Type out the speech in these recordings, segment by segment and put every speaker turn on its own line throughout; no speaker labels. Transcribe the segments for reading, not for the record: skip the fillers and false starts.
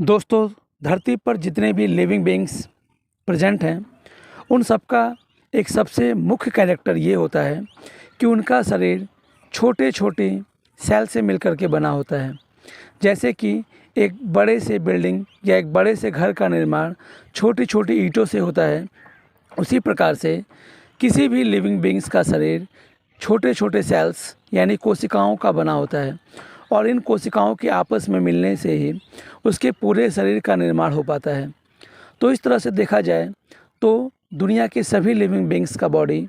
दोस्तों, धरती पर जितने भी लिविंग बीइंग्स प्रेजेंट हैं, उन सबका एक सबसे मुख्य कैरेक्टर ये होता है कि उनका शरीर छोटे-छोटे सेल से मिलकर के बना होता है। जैसे कि एक बड़े से बिल्डिंग या एक बड़े से घर का निर्माण छोटी-छोटी ईंटों से होता है, उसी प्रकार से किसी भी लिविंग बीइंग्स का शरीर छोटे-छोटे सेल्स यानी कोशिकाओं का बना होता है और इन कोशिकाओं के आपस में मिलने से ही उसके पूरे शरीर का निर्माण हो पाता है। तो इस तरह से देखा जाए तो दुनिया के सभी लिविंग बीइंग्स का बॉडी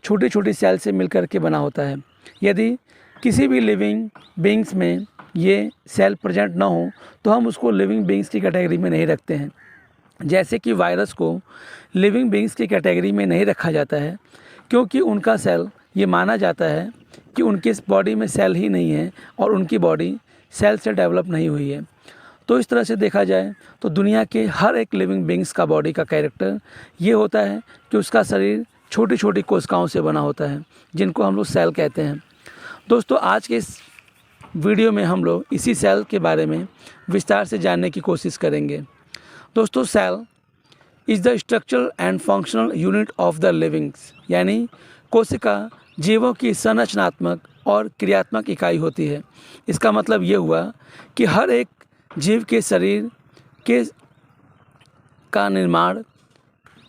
छोटी-छोटी सेल से मिलकर के बना होता है। यदि किसी भी लिविंग बीइंग्स में ये सेल प्रेजेंट ना हो तो हम उसको लिविंग बीइंग्स की कैटेगरी में नहीं रखते हैं। जैसे कि वायरस को लिविंग बीइंग्स की कैटेगरी में नहीं रखा जाता है क्योंकि उनका सेल ये माना जाता है कि उनके बॉडी में सेल ही नहीं है और उनकी बॉडी सेल से डेवलप नहीं हुई है। तो इस तरह से देखा जाए तो दुनिया के हर एक लिविंग बीइंग्स का बॉडी का कैरेक्टर ये होता है कि उसका शरीर छोटी छोटी कोशिकाओं से बना होता है, जिनको हम लोग सेल कहते हैं। दोस्तों, आज के इस वीडियो में हम लोग इसी सेल के बारे में विस्तार से जानने की कोशिश करेंगे। दोस्तों, cell is the structural and functional unit of the livings, यानी कोशिका जीवों की संरचनात्मक और क्रियात्मक इकाई होती है। इसका मतलब ये हुआ कि हर एक जीव के शरीर के का निर्माण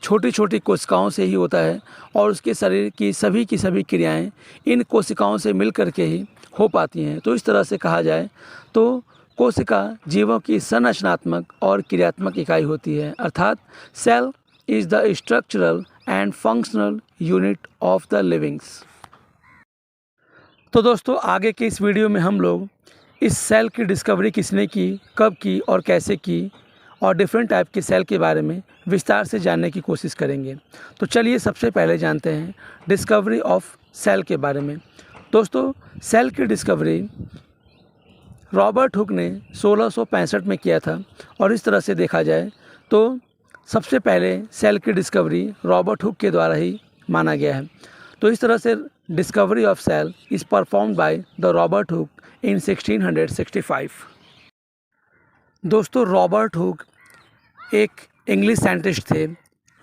छोटी छोटी कोशिकाओं से ही होता है और उसके शरीर की सभी क्रियाएं इन कोशिकाओं से मिल कर के ही हो पाती हैं। तो इस तरह से कहा जाए तो कोशिका जीवों की संरचनात्मक और क्रियात्मक इकाई होती है, अर्थात cell is the structural and functional unit of the livings. तो दोस्तों, आगे के इस वीडियो में हम लोग इस सेल की डिस्कवरी किसने की, कब की और कैसे की और डिफरेंट टाइप के सेल के बारे में विस्तार से जानने की कोशिश करेंगे। तो चलिए सबसे पहले जानते हैं डिस्कवरी ऑफ सेल के बारे में। दोस्तों, सेल की डिस्कवरी रॉबर्ट हुक ने 1665 में किया था और इस तरह से देखा जाए तो सबसे पहले सेल की डिस्कवरी रॉबर्ट हुक के द्वारा ही माना गया है। तो इस तरह से discovery of cell is performed by the Robert Hooke in 1665। दोस्तों, रॉबर्ट हुक एक इंग्लिश साइंटिस्ट थे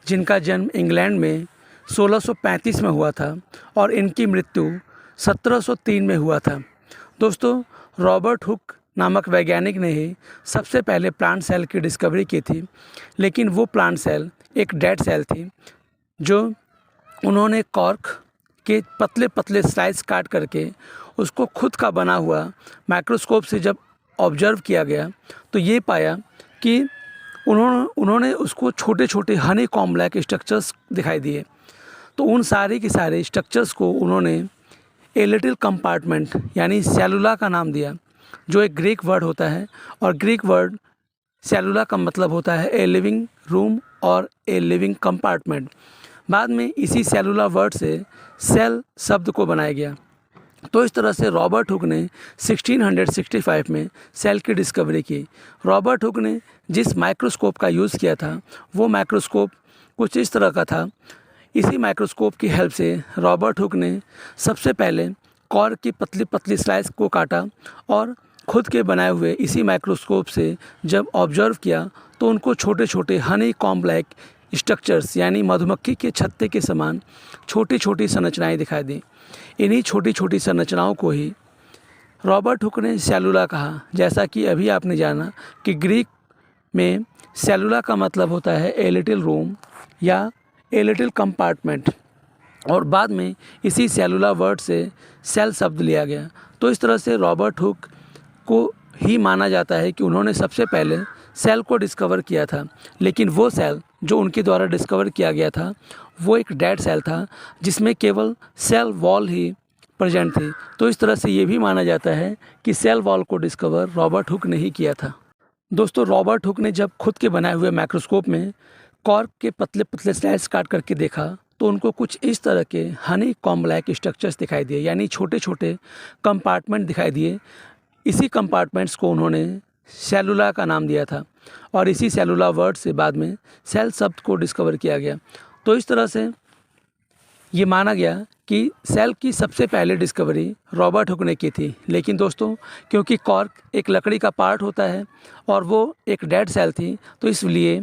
जिनका जन्म इंग्लैंड में 1635 में हुआ था और इनकी मृत्यु 1703 में हुआ था। दोस्तों, रॉबर्ट हुक नामक वैज्ञानिक ने ही सबसे पहले प्लांट सेल की डिस्कवरी की थी, लेकिन वो प्लांट सेल एक डेड सेल थी जो उन्होंने कॉर्क के पतले पतले स्लाइस काट करके उसको खुद का बना हुआ माइक्रोस्कोप से जब ऑब्जर्व किया गया तो ये पाया कि उन्होंने उसको छोटे छोटे हनी कॉम्ब लाइक स्ट्रक्चर्स दिखाई दिए। तो उन सारे के सारे स्ट्रक्चर्स को उन्होंने ए लिटिल कंपार्टमेंट यानी सेलुला का नाम दिया, जो एक ग्रीक वर्ड होता है और ग्रीक वर्ड सेलुला का मतलब होता है ए लिविंग रूम और ए लिविंग कंपार्टमेंट। बाद में इसी सेलुला वर्ड से सेल शब्द को बनाया गया। तो इस तरह से रॉबर्ट हुक ने 1665 में सेल की डिस्कवरी की। रॉबर्ट हुक ने जिस माइक्रोस्कोप का यूज़ किया था वो माइक्रोस्कोप कुछ इस तरह का था। इसी माइक्रोस्कोप की हेल्प से रॉबर्ट हुक ने सबसे पहले कॉर्क की पतली पतली स्लाइस को काटा और खुद के बनाए हुए इसी माइक्रोस्कोप से जब ऑब्जर्व किया तो उनको छोटे छोटे हनी कॉम्ब लाइक स्ट्रक्चर्स यानी मधुमक्खी के छत्ते के समान छोटी छोटी संरचनाएं दिखाई दी। इन्हीं छोटी छोटी संरचनाओं को ही रॉबर्ट हुक ने सेलुला कहा। जैसा कि अभी आपने जाना कि ग्रीक में सेलुला का मतलब होता है ए लिटिल रूम या ए लिटिल कंपार्टमेंट और बाद में इसी सेलुला वर्ड से सेल शब्द लिया गया। तो इस तरह से रॉबर्ट हुक को ही माना जाता है कि उन्होंने सबसे पहले सेल को डिस्कवर किया था, लेकिन वो सेल जो उनके द्वारा डिस्कवर किया गया था वो एक डेड सेल था जिसमें केवल सेल वॉल ही प्रेजेंट थी। तो इस तरह से ये भी माना जाता है कि सेल वॉल को डिस्कवर रॉबर्ट हुक ने ही किया था। दोस्तों, रॉबर्ट हुक ने जब खुद के बनाए हुए माइक्रोस्कोप में कॉर्क के पतले पतले स्लाइस काट करके देखा तो उनको कुछ इस तरह के हनी कॉम्ब लाइक स्ट्रक्चर्स दिखाई दिए, यानी छोटे छोटे कंपार्टमेंट दिखाई दिए। इसी कंपार्टमेंट्स को उन्होंने सेलुला का नाम दिया था और इसी सेलुला वर्ड से बाद में सेल शब्द को डिस्कवर किया गया। तो इस तरह से ये माना गया कि सेल की सबसे पहले डिस्कवरी रॉबर्ट हुक ने की थी। लेकिन दोस्तों, क्योंकि कॉर्क एक लकड़ी का पार्ट होता है और वो एक डेड सेल थी, तो इसलिए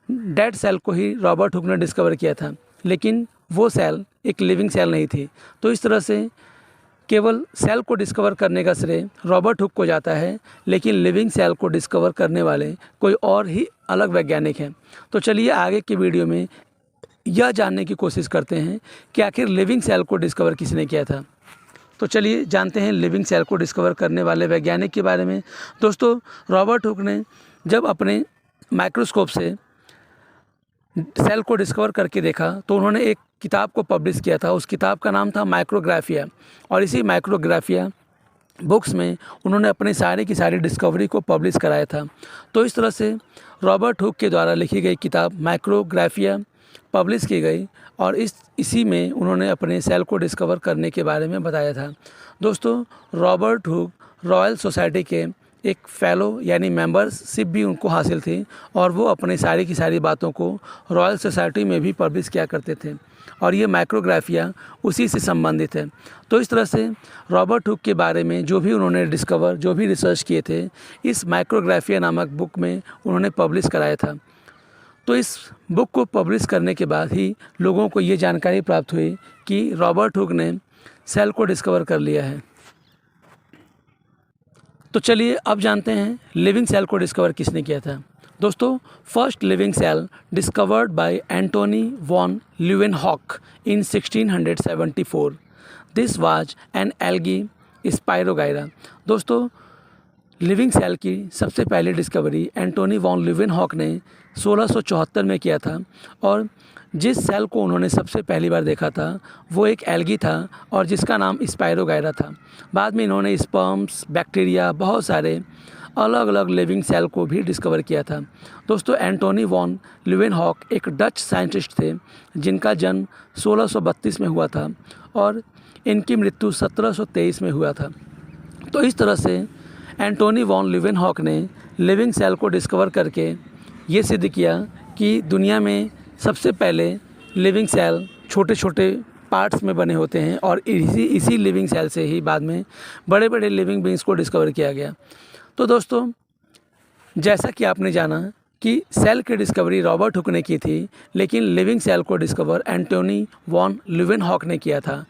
डेड सेल को ही रॉबर्ट हुक ने डिस्कवर किया था, लेकिन वो सेल एक लिविंग सेल नहीं थी। तो इस तरह से केवल सेल को डिस्कवर करने का श्रेय रॉबर्ट हुक को जाता है, लेकिन लिविंग सेल को डिस्कवर करने वाले कोई और ही अलग वैज्ञानिक हैं। तो चलिए आगे की वीडियो में यह जानने की कोशिश करते हैं कि आखिर लिविंग सेल को डिस्कवर किसने किया था। तो चलिए जानते हैं लिविंग सेल को डिस्कवर करने वाले वैज्ञानिक के बारे में। दोस्तों, रॉबर्ट हुक ने जब अपने माइक्रोस्कोप से सेल को डिस्कवर करके देखा तो उन्होंने एक किताब को पब्लिश किया था। उस किताब का नाम था माइक्रोग्राफिया, और इसी माइक्रोग्राफिया बुक्स में उन्होंने अपनी सारी की सारी डिस्कवरी को पब्लिश कराया था। तो इस तरह से रॉबर्ट हुक के द्वारा लिखी गई किताब माइक्रोग्राफिया पब्लिश की गई, और इसी में उन्होंने अपने सेल को डिस्कवर करने के बारे में बताया था। दोस्तों, रॉबर्ट हुक रॉयल सोसाइटी के एक फेलो यानी मेंबरशिप भी उनको हासिल थी, और वो अपनी सारी की सारी बातों को रॉयल सोसाइटी में भी पब्लिश किया करते थे, और ये माइक्रोग्राफिया उसी से संबंधित है। तो इस तरह से रॉबर्ट हुक के बारे में जो भी उन्होंने डिस्कवर, जो भी रिसर्च किए थे, इस माइक्रोग्राफिया नामक बुक में उन्होंने पब्लिश कराया था। तो इस बुक को पब्लिश करने के बाद ही लोगों को ये जानकारी प्राप्त हुई कि रॉबर्ट हुक ने सेल को डिस्कवर कर लिया है। तो चलिए अब जानते हैं लिविंग सेल को डिस्कवर किसने किया था। दोस्तों, first living cell discovered by Antonie von Leeuwenhoek in 1674। This was an algae spirogyra. दोस्तों, लिविंग सेल की सबसे पहली डिस्कवरी एंटोनी वॉन ल्यूवेनहॉक ने 1674 में किया था, और जिस सेल को उन्होंने सबसे पहली बार देखा था वो एक एल्गी था और जिसका नाम स्पाइरोगाइरा था। बाद में इन्होंने स्पर्म्स, बैक्टीरिया, बहुत सारे अलग अलग लिविंग सेल को भी डिस्कवर किया था। दोस्तों, एंटोनी वॉन ल्यूवेनहॉक एक डच साइंटिस्ट थे जिनका जन्म 1632 में हुआ था और इनकी मृत्यु 1723 में हुआ था। तो इस तरह से एंटोनी वॉन ल्यूवेनहॉक ने लिविंग सेल को डिस्कवर करके ये सिद्ध किया कि दुनिया में सबसे पहले लिविंग सेल छोटे छोटे पार्ट्स में बने होते हैं, और इसी लिविंग सेल से ही बाद में बड़े बड़े लिविंग बींग्स को डिस्कवर किया गया। तो दोस्तों, जैसा कि आपने जाना कि सेल की डिस्कवरी रॉबर्ट हुक ने की थी, लेकिन लिविंग सेल को डिस्कवर एंटोनी वॉन ल्यूवेनहॉक ने किया था,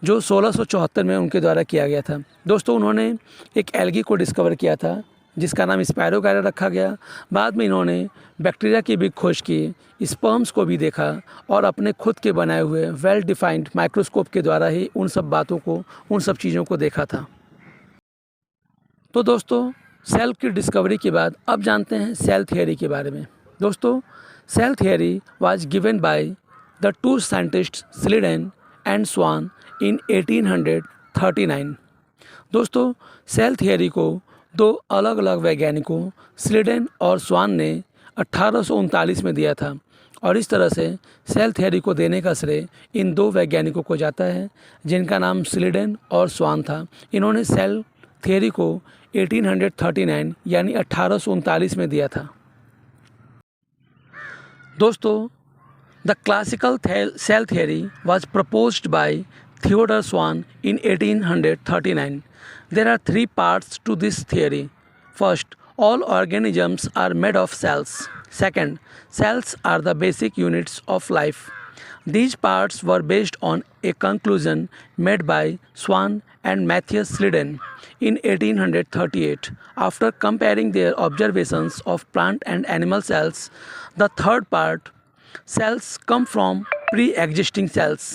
जो 1674 में उनके द्वारा किया गया था। दोस्तों, उन्होंने एक एल्गी को डिस्कवर किया था जिसका नाम स्पाइरोगाइरा रखा गया। बाद में इन्होंने बैक्टीरिया की भी खोज की, स्पर्म्स को भी देखा, और अपने खुद के बनाए हुए वेल डिफाइंड माइक्रोस्कोप के द्वारा ही उन सब बातों को, उन सब चीज़ों को देखा था। तो दोस्तों, सेल की डिस्कवरी के बाद अब जानते हैं सेल थियरी के बारे में। दोस्तों, cell theory was given by the two scientists Schleiden and Schwann in 1839। दोस्तों, सेल थियरी को दो अलग अलग वैज्ञानिकों स्लीडेन और स्वान ने 1839 में दिया था, और इस तरह से सेल थियरी को देने का श्रेय इन दो वैज्ञानिकों को जाता है जिनका नाम स्लीडेन और स्वान था। इन्होंने सेल थियरी को 1839 यानी 1839 में दिया था। दोस्तों, the classical cell theory was proposed by Theodor Schwann in 1839. There are three parts to this theory. First, all organisms are made of cells. Second, cells are the basic units of life. These parts were based on a conclusion made by Swan and Matthias Sliden in 1838. After comparing their observations of plant and animal cells, the third part, cells come from pre-existing cells.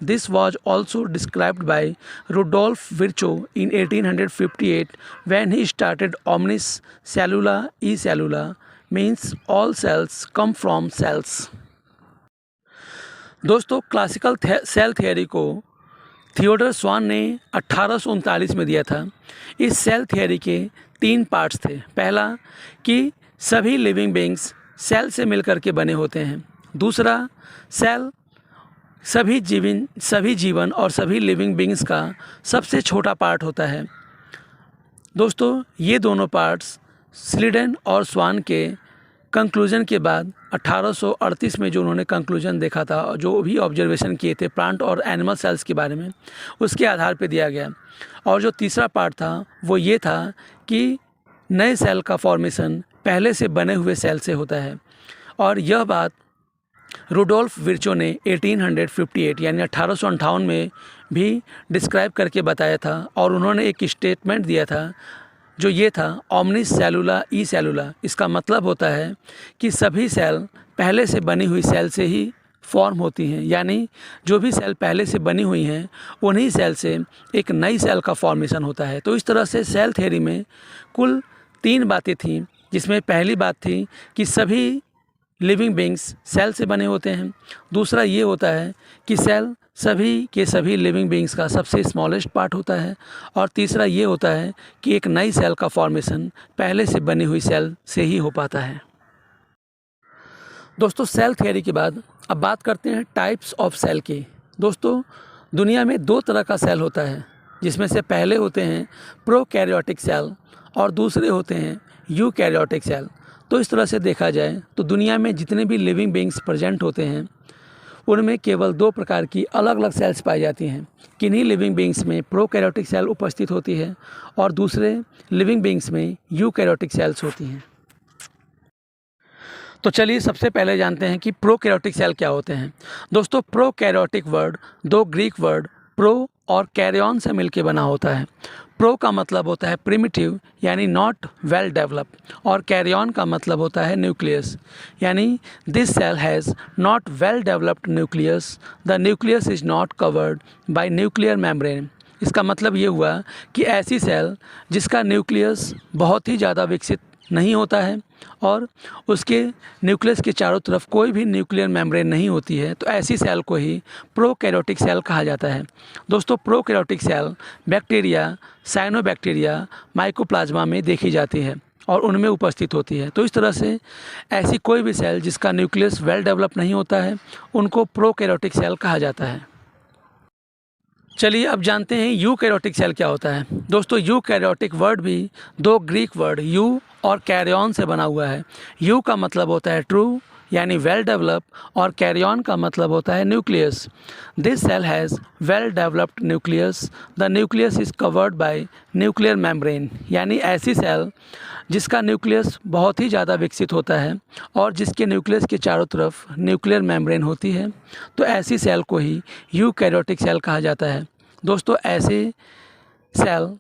This was also described by Rudolf Virchow in 1858 when he started omnis cellula e cellula, means all cells come from cells. दोस्तों, classical cell theory को Theodore स्वान ने 1839 में दिया था। इस cell theory के तीन parts थे। पहला कि सभी लिविंग बींग्स सेल से मिलकर के बने होते हैं। दूसरा, सेल सभी जीवन और सभी लिविंग बींग्स का सबसे छोटा पार्ट होता है। दोस्तों, ये दोनों पार्ट्स स्लीडन और स्वान के कंक्लूजन के बाद 1838 में जो उन्होंने कंक्लूजन देखा था, जो भी ऑब्जर्वेशन किए थे प्लांट और एनिमल सेल्स के बारे में, उसके आधार पे दिया गया। और जो तीसरा पार्ट था वो ये था कि नए सेल का फॉर्मेशन पहले से बने हुए सेल से होता है। और यह बात रुडोल्फ विर्चो ने 1858 यानी 1858 में भी डिस्क्राइब करके बताया था। और उन्होंने एक स्टेटमेंट दिया था जो ये था, ओमनिस सेलुला ई सेलुला। इसका मतलब होता है कि सभी सेल पहले से बनी हुई सेल से ही फॉर्म होती हैं, यानी जो भी सेल पहले से बनी हुई हैं उन्हीं सेल से एक नई सेल का फॉर्मेशन होता है। तो इस तरह से सेल थ्योरी में कुल 3 बातें थीं, जिसमें पहली बात थी कि सभी लिविंग बींग्स सेल से बने होते हैं। दूसरा ये होता है कि सेल सभी के सभी लिविंग बींग्स का सबसे स्मॉलेस्ट पार्ट होता है। और तीसरा ये होता है कि एक नई सेल का फॉर्मेशन पहले से बनी हुई सेल से ही हो पाता है। दोस्तों, सेल थ्योरी के बाद अब बात करते हैं टाइप्स ऑफ सेल की। दोस्तों, दुनिया में 2 तरह का सेल होता है, जिसमें से पहले होते हैं प्रोकैरियोटिक सेल और दूसरे होते हैं यूकैरियोटिक सेल। तो इस तरह से देखा जाए तो दुनिया में जितने भी लिविंग बींग्स प्रेजेंट होते हैं उनमें केवल 2 प्रकार की अलग अलग सेल्स पाई जाती हैं। किन्हीं लिविंग बींग्स में प्रोकैरियोटिक सेल उपस्थित होती है और दूसरे लिविंग बींग्स में यूकैरियोटिक सेल्स होती हैं। तो चलिए सबसे पहले जानते हैं कि प्रोकैरियोटिक सेल क्या होते हैं। दोस्तों, prokaryotic word 2 Greek word pro और कैरियन से मिलकर बना होता है। प्रो का मतलब होता है प्रिमिटिव यानी नॉट वेल डेवलप, और कैरियन का मतलब होता है न्यूक्लियस, यानी this cell has not well developed nucleus, the nucleus is not covered by nuclear membrane. इसका मतलब ये हुआ कि ऐसी सेल जिसका न्यूक्लियस बहुत ही ज़्यादा विकसित नहीं होता है और उसके न्यूक्लियस के चारों तरफ कोई भी न्यूक्लियर मेम्ब्रेन नहीं होती है, तो ऐसी सेल को ही प्रोकैरियोटिक सेल कहा जाता है। दोस्तों, prokaryotic cell bacteria, cyanobacteria, mycoplasma में देखी जाती है और उनमें उपस्थित होती है। तो इस तरह से ऐसी कोई भी सेल जिसका न्यूक्लियस वेल डेवलप नहीं होता है उनको प्रोकैरियोटिक सेल कहा जाता है। चलिए अब जानते हैं यूकैरियोटिक सेल क्या होता है। दोस्तों, यूकैरियोटिक वर्ड भी 2 ग्रीक वर्ड यू और कैरियन से बना हुआ है। यू का मतलब होता है ट्रू यानी वेल डेवलप और कैरियन का मतलब होता है nucleus. This cell has well developed nucleus, the nucleus is covered by nuclear membrane, यानी ऐसी सेल जिसका न्यूक्लियस बहुत ही ज़्यादा विकसित होता है और जिसके न्यूक्लियस के चारों तरफ न्यूक्लियर मेम्ब्रेन होती है, तो ऐसी सेल को ही यूकैरियोटिक सेल कहा जाता है। दोस्तों, ऐसे सेल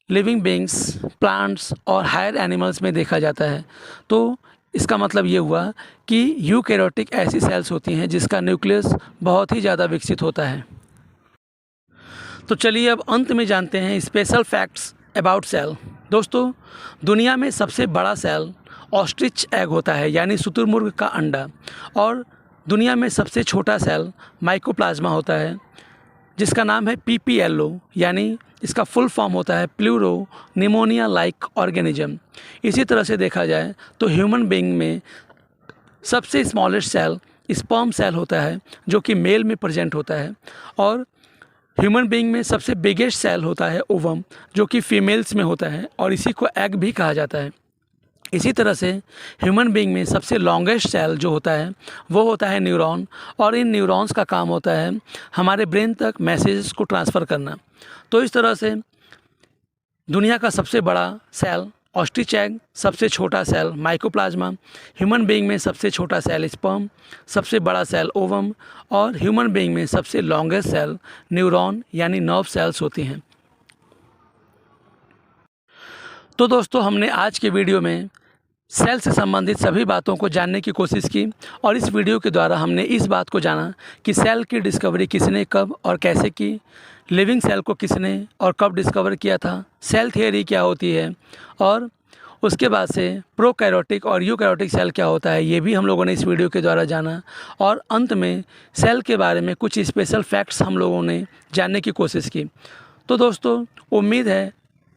लिविंग बींग्स, प्लांट्स और हायर एनिमल्स में देखा जाता है। तो इसका मतलब ये हुआ कि यूकैरियोटिक ऐसी सेल्स होती हैं जिसका न्यूक्लियस बहुत ही ज़्यादा विकसित होता है। तो चलिए अब अंत में जानते हैं स्पेशल फैक्ट्स अबाउट सेल। दोस्तों, दुनिया में सबसे बड़ा सेल ऑस्ट्रिच एग होता है, यानी शुतुरमुर्ग का अंडा, और दुनिया में सबसे छोटा सेल माइकोप्लाज्मा होता है जिसका नाम है PPLO, यानी इसका फुल फॉर्म होता है प्लूरो निमोनिया लाइक ऑर्गेनिज्म। इसी तरह से देखा जाए तो ह्यूमन बीइंग में सबसे स्मॉलेस्ट सेल स्पर्म सेल होता है जो कि मेल में प्रेजेंट होता है, और ह्यूमन बीइंग में सबसे बिगेस्ट सेल होता है ओवम जो कि फीमेल्स में होता है और इसी को एग भी कहा जाता है। इसी तरह से ह्यूमन बीइंग में सबसे लॉन्गेस्ट सेल जो होता है वो होता है न्यूरॉन, और इन न्यूरॉन्स का काम होता है हमारे ब्रेन तक मैसेजेस को ट्रांसफ़र करना। तो इस तरह से दुनिया का सबसे बड़ा सेल ऑस्ट्रिच एग, सबसे छोटा सेल माइकोप्लाज्मा, ह्यूमन बीइंग में सबसे छोटा सेल स्पर्म, सबसे बड़ा सेल ओवम, और ह्यूमन बीइंग में सबसे लॉन्गेस्ट सेल न्यूरॉन यानी नर्व सेल्स होती हैं। तो दोस्तों, हमने आज के वीडियो में सेल से संबंधित सभी बातों को जानने की कोशिश की, और इस वीडियो के द्वारा हमने इस बात को जाना कि सेल की डिस्कवरी किसने कब और कैसे की, लिविंग सेल को किसने और कब डिस्कवर किया था, सेल थियरी क्या होती है, और उसके बाद से प्रोकैरियोटिक और यूकैरियोटिक सेल क्या होता है, ये भी हम लोगों ने इस वीडियो के द्वारा जाना। और अंत में सेल के बारे में कुछ स्पेशल फैक्ट्स हम लोगों ने जानने की कोशिश की। तो दोस्तों, उम्मीद है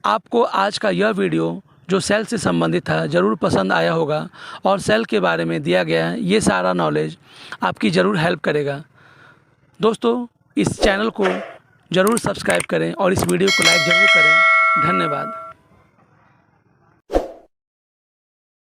आपको आज का यह वीडियो जो सेल से संबंधित था ज़रूर पसंद आया होगा, और सेल के बारे में दिया गया ये सारा नॉलेज आपकी ज़रूर हेल्प करेगा। दोस्तों, इस चैनल को ज़रूर सब्सक्राइब करें और इस वीडियो को लाइक ज़रूर करें। धन्यवाद।